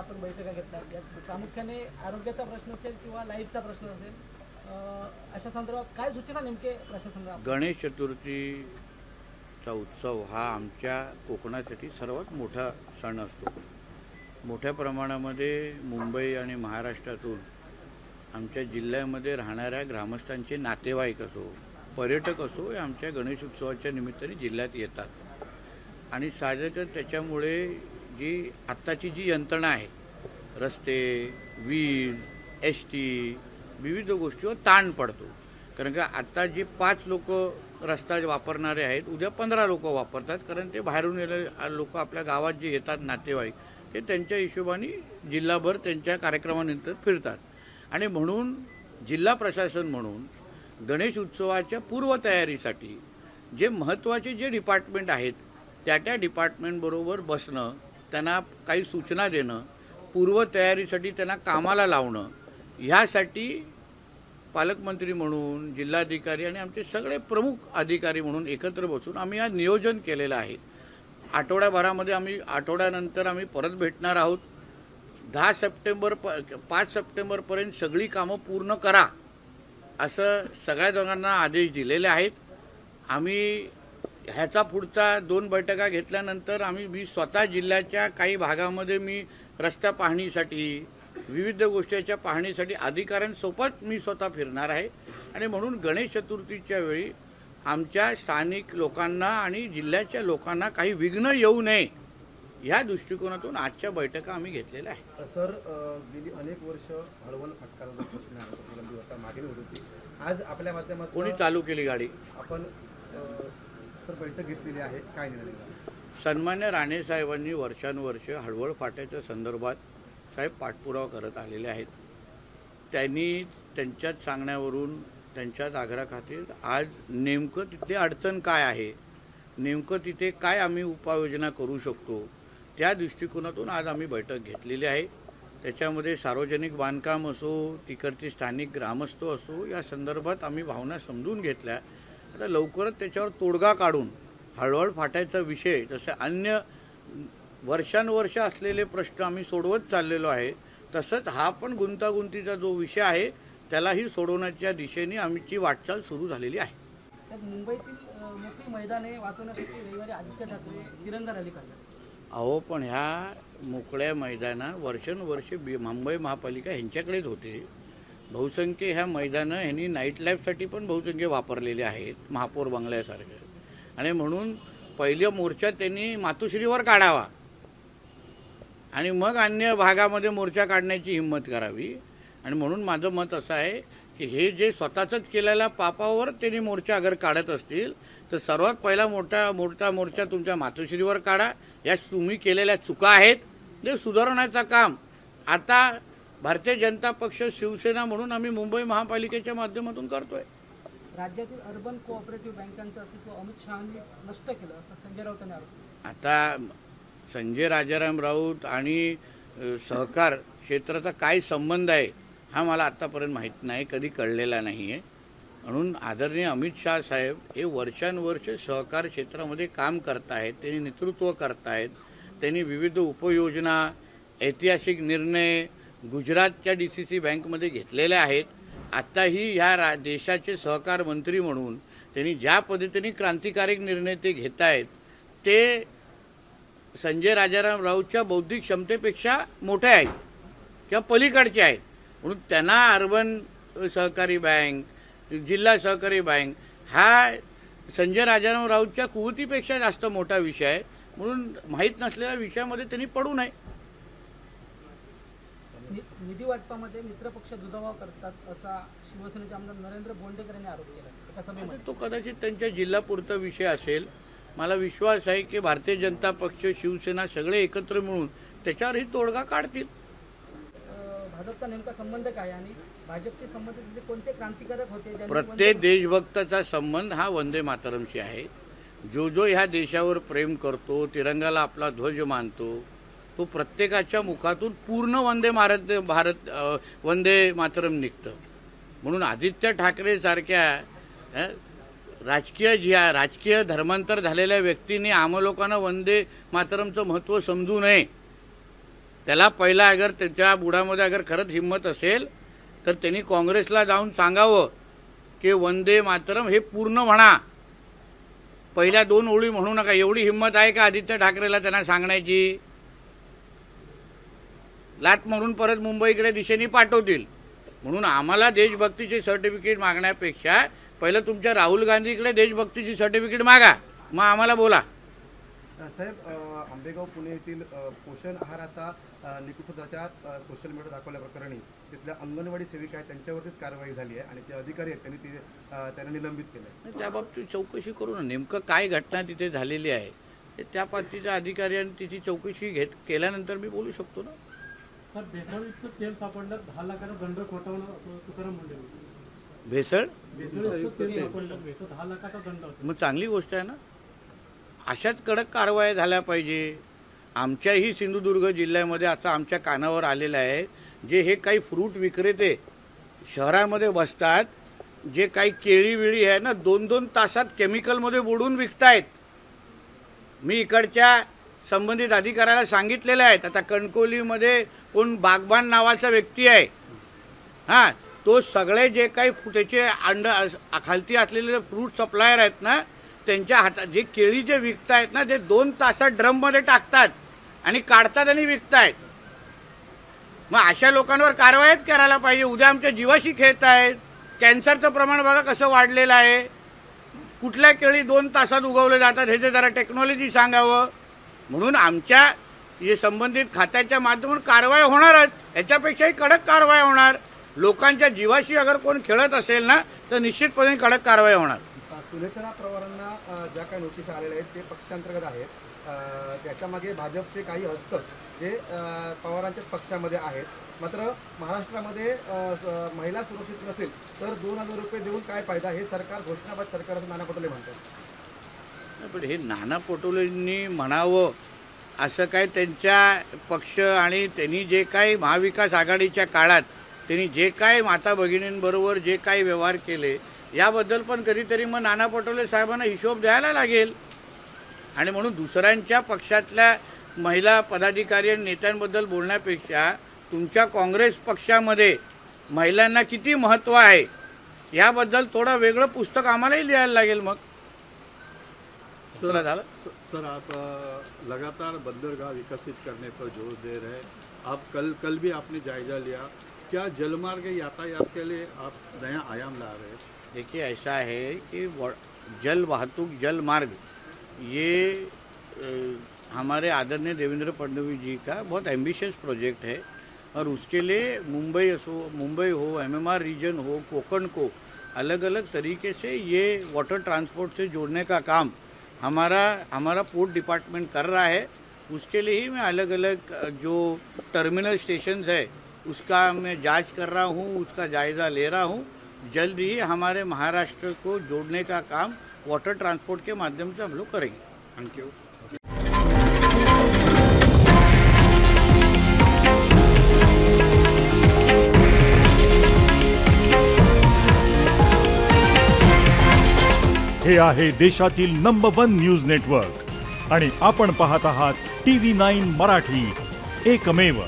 आपण बैठका घेतल्या, यात प्रामुख्याने आरोग्याचा प्रश्न असेल किंवा लाईटचा प्रश्न असेल, अशा संदर्भात काय सूचना नेमके प्रशासनाला? गणेश चतुर्थीचा उत्सव हा आमच्या कोकणासाठी सर्वात मोठा सण असतो. मोठ्या प्रमाणामध्ये मुंबई आणि महाराष्ट्रातून आमच्या जिल्ह्यामध्ये राहणाऱ्या ग्रामस्थांचे नातेवाईक असो, पर्यटक असो, हे आमच्या गणेश उत्सवाच्या निमित्ताने जिल्ह्यात येतात. आणि साहजिकच त्याच्यामुळे आत्ताची जी यंत्रणा आहे, रस्ते, वीज, एस टी, विविध गोष्टीवर ताण पडतो. कारण का आत्ता जे 5 लोक रस्ता वापरणारे आहेत, उद्या 15 लोक वापरतात. कारण ते बाहेरून येणारे लोक आपल्या गावात जे येतात नातेवाईक, ते त्यांच्या हिशोबाने जिल्हाभर त्यांच्या कार्यक्रमानंतर फिरतात. आणि म्हणून जिल्हा प्रशासन म्हणून गणेश उत्सवाच्या पूर्वतयारीसाठी जे महत्त्वाचे जे डिपार्टमेंट आहेत, त्या डिपार्टमेंटबरोबर बसणं, त्यांना काही सूचना देणं, पूर्वतयारीसाठी त्यांना कामाला लावणं, ह्यासाठी पालकमंत्री म्हणून, जिल्हाधिकारी आणि आमचे सगळे प्रमुख अधिकारी म्हणून एकत्र बसून आम्ही हा नियोजन केलेलं आहे. आठवड्याभरामध्ये आठवड्यानंतर आम्ही परत भेटणार आहोत. 5 सप्टेंबरपर्यंत सगळी कामं पूर्ण करा असं सगळ्या जणांना आदेश दिलेले आहेत. आम्ही ह्याचा पुढचा 2 बैठका घेतल्यानंतर मी स्वतः जिल्ह्याच्या काही भागामध्ये मी रस्ता पाहणीसाठी, विविध गोष्टीच्या पाहणीसाठी अधिकाऱ्यांसोबत मी स्वतः फिरणार आहे. आणि म्हणून गणेश चतुर्थीच्या वेळी आमच्या स्थानिक लोकांना आणि जिल्ह्याच्या लोकांना काही विघ्न येऊ नये, ह्या दृष्टिकोनातून आजच्या बैठका आम्ही घेतलेल्या आहे. सर, गेली अनेक वर्ष हळवल फाटकाचा प्रश्न आहे, मागणी होत होती. आज आपल्या माध्यमातून कोणी चालू केली गाडी? आपण सर बैठक घेतलेली आहे, काय निर्णय? सन्मान्य राणे साहेबांनी वर्षानुवर्ष हळवळ फाट्याच्या संदर्भात साहेब पाठपुरावा करत आलेले आहेत. त्यांनी त्यांच्याच सांगण्यावरून, त्यांच्याच आग्रहाखातीर आज नेमकं तिथली अडचण काय आहे, नेमकं तिथे काय आम्ही उपाययोजना करू शकतो, त्या दृष्टिकोनातून आज आम्ही बैठक घेतलेली आहे. त्याच्यामध्ये सार्वजनिक बांधकाम असो, तिकडचे स्थानिक ग्रामस्थ असो, या संदर्भात आम्ही भावना समजून घेतल्या. आता लवकरच त्याच्यावर तोडगा काढून हळवळ फाट्याचा विषय, जसं अन्य वर्षानुवर्ष असलेले प्रश्न आम्ही सोडवत चाललेलो आहे, तसंच हा पण गुंतागुंतीचा जो विषय आहे त्यालाही सोडवण्याच्या दिशेने आमची वाटचाल सुरू झालेली आहे. मुंबईतील मोठी मैदाने वाचवण्यासाठी रविवारी आदित्य ठाकरे तिरंगा रॅली काढतात. अहो, पण ह्या मोकळ्या मैदाना वर्षानुवर्ष मुंबई महापालिका ह्यांच्याकडेच होते. बहुसंख्य ह्या मैदानं ह्यांनी नाईट लाईफसाठी पण बहुसंख्य वापरलेले आहेत, महापौर बंगल्यासारखं. आणि म्हणून पहिल्या मोर्चा त्यांनी मातोश्रीवर काढावा आणि मग अन्य भागामध्ये मोर्चा काढण्याची हिंमत करावी. आणि म्हणून माझं मत असं आहे की हे जे स्वतःच केलेल्या पापावर त्यांनी मोर्चा अगर काढत असतील तर सर्वात पहिला मोठा मोर्चा तुमच्या मातोश्रीवर काढा. या तुम्ही केलेल्या चुका आहेत ते सुधारण्याचं काम आता भारतीय जनता पक्ष, शिवसेना म्हणून आम्ही मुंबई महापालिकेच्या माध्यमातून करतोय. राज्यातील अर्बन कोऑपरेटिव्ह बँकांचं अस्तित्व अमित शहानी नष्ट केलं असं संजय राऊत यांनी आरोप. आता संजय राजाराम राऊत आणि सहकार क्षेत्राचा काय संबंध आहे हा मला आत्तापर्यंत माहीत नाही, कधी कळलेला नाही आहे. म्हणून आदरणीय अमित शहा साहेब हे वर्षानुवर्ष सहकार क्षेत्रामध्ये काम करत आहेत, त्यांनी नेतृत्व करत आहेत. त्यांनी विविध उपयोजना, ऐतिहासिक निर्णय गुजरातच्या DCC बँकमध्ये घेतलेले आहेत. आत्ताही ह्या देशाचे सहकार मंत्री म्हणून त्यांनी ज्या पद्धतीने क्रांतिकारक निर्णय ते घेत आहेत ते संजय राजाराम राऊतच्या बौद्धिक क्षमतेपेक्षा मोठे आहेत किंवा पलीकडचे आहेत. म्हणून त्यांना अर्बन सहकारी बँक, जिल्हा सहकारी बँक हा संजय राजाराम राऊतच्या कुवतीपेक्षा जास्त मोठा विषय आहे. म्हणून माहीत नसलेल्या विषयामध्ये त्यांनी पडू नये. निधी वाटपामध्ये मित्रपक्ष दुजाभाव करतात असा शिवसेनेचे आमदार नरेंद्र बोंडेकर यांनी आरोप केला. तो कदाचित त्यांच्या जिल्हापुरता विषय असेल. मला विश्वास आहे की भारतीय जनता पक्ष, शिवसेना सगळे एकत्र मिळून त्याच्यावरही तोडगा काढतील. भाजपचा नेमका संबंध काय आणि भाजपचे संबंध कोणते क्रांतिकारक होते? प्रत्येक देशभक्ताचा संबंध हा वंदे मातरमशी आहे. जो ह्या देशावर प्रेम करतो, तिरंगाला आपला ध्वज मानतो, तो प्रत्येकाच्या मुखातून पूर्ण वंदे मातरम निघतं. म्हणून आदित्य ठाकरे सारख्या राजकीय धर्मांतर झालेल्या व्यक्तीने आम लोकांना वंदे मातरमचं महत्त्व समजू नये. त्याला पहिला अगर त्याच्या बुडामध्ये अगर खरंच हिंमत असेल तर त्यांनी काँग्रेसला जाऊन सांगावं की वंदे मातरम हे पूर्ण म्हणा, पहिल्या 2 ओळी म्हणू नका. एवढी हिंमत आहे का आदित्य ठाकरेला त्यांना सांगण्याची? लात मारून परत मुंबईकडे दिशेने पाठवतील. म्हणून आम्हाला देशभक्तीचे सर्टिफिकेट मागण्यापेक्षा पहिलं तुमच्या राहुल गांधीकडे देशभक्तीची सर्टिफिकेट मागा, मग आम्हाला बोला. साहेब, आंबेगाव पुणे येथील पोषण आहाराचा लिखित प्रचार सोशल मीडिया दाखवल्या प्रकरणी तिथल्या अंगणवाडी सेविका आहेत त्यांच्यावरतीच कारवाई झाली आहे आणि जे अधिकारी आहेत त्यांनी त्यांना निलंबित केलं आहे. त्या बाबतीत चौकशी करू ना, नेमकं काय घटना तिथे झालेली आहे ते त्या बाबतीच्या अधिकाऱ्यांनी तिची चौकशी केल्यानंतर मी बोलू शकतो ना. तर भेसळयुक्त तेल सापडलं 10 लाखाचा दंड ठोठावणं असं तुकाराम मुंडे म्हणतात. भेसळ भेसळयुक्त तेल सापडलं, 10 लाखाचा दंड होता. मग चांगली गोष्ट आहे ना. अशाच कडक कारवाया झाल्या पाहिजे. आमच्याही सिंधुदुर्ग जिल्ह्यामध्ये असं आमच्या कानावर आलेलं आहे, जे हे काही फ्रूट विक्रेते शहरामध्ये बसतात, जे काही केळी विळी आहे ना 2-2 तासात केमिकलमध्ये बुडून विकतायत. मी इकडच्या संबंधित अधिकाऱ्याला सांगितलेलं आहे. आता कणकोलीमध्ये कोण बागबान नावाचा व्यक्ती आहे, हां, तो सगळे जे काही त्याचे खालती असलेले फ्रूट सप्लायर आहेत ना, त्यांच्या हातात जे केळी जे विकतायत ना ते 2 तासात ड्रममध्ये टाकतात आणि काढतात आणि विकतायत. मग अशा लोकांवर कारवाईच करायला पाहिजे. उद्या आमच्या जीवाशी खेळत आहेत. कॅन्सरचं प्रमाण बघा कसं वाढलेलं आहे. कुठल्या केळी 2 तासात उगवले जातात ह्याचे जरा टेक्नॉलॉजी सांगावं. म्हणून आमच्या जे संबंधित खात्याच्या माध्यमातून कारवाई होणारच, याच्यापेक्षाही कडक कारवाई होणार. लोकांच्या जीवाशी अगर कोण खेळत असेल ना तर निश्चितपणे कडक कारवाई होणार. सुनेत्रा पवारांना ज्या काही नोटीस आलेल्या आहेत ते पक्षांतर्गत आहेत. त्याच्यामागे भाजपचे काही हस्तक जे पवारांच्याच पक्षामध्ये आहेत. मात्र महाराष्ट्रामध्ये महिला सुरक्षित नसेल तर 2,000 रुपये देऊन काय फायदा, हे सरकार घोषणाबाद सरकार असं नाना पटोले म्हणतात. पण हे नाना पटोलेंनी म्हणावं असं काय त्यांच्या पक्ष आणि त्यांनी जे काही महाविकास आघाडीच्या काळात त्यांनी जे काही माता भगिनींबरोबर जे काही व्यवहार केले याबद्दल पण कधीतरी मग नाना पटोले साहेबांना हिशोब द्यायला लागेल. आणि म्हणून दुसऱ्यांच्या पक्षातल्या महिला पदाधिकारी आणि नेत्यांबद्दल बोलण्यापेक्षा तुमच्या काँग्रेस पक्षामध्ये महिलांना किती महत्त्व आहे याबद्दल थोडं वेगळं पुस्तक आम्हालाही लिहायला लागेल. मग तुला झालं सर, आप लगातार बंदरगाह विकसित करने पर जोर दे रहे हैं. आप कल भी आपने जायजा लिया. क्या जलमार्ग यातायात के लिए आप नया आयाम ला रहे हैं? देखिए, ऐसा है कि जल वाहतूक जल मार्ग ये हमारे आदरणीय देवेंद्र फडणवीस जी का बहुत एम्बिशियस प्रोजेक्ट है और उसके लिए मुंबई हो MMR रीजन हो कोकण को अलग अलग तरीके से ये वाटर ट्रांसपोर्ट से जोड़ने का काम हमारा पोर्ट डिपार्टमेंट कर रहा है. उसके लिए ही मैं अलग अलग जो टर्मिनल स्टेशंस है उसका मैं जांच कर रहा हूँ, उसका जायज़ा ले रहा हूँ. जल्द ही हमारे महाराष्ट्र को जोड़ने का काम वाटर ट्रांसपोर्ट के माध्यम से हम लोग करेंगे. Thank you. हे आहे देशातील नंबर 1 न्यूज नेटवर्क आणि आपण पाहत आहात TV9 मराठी, एकमेव.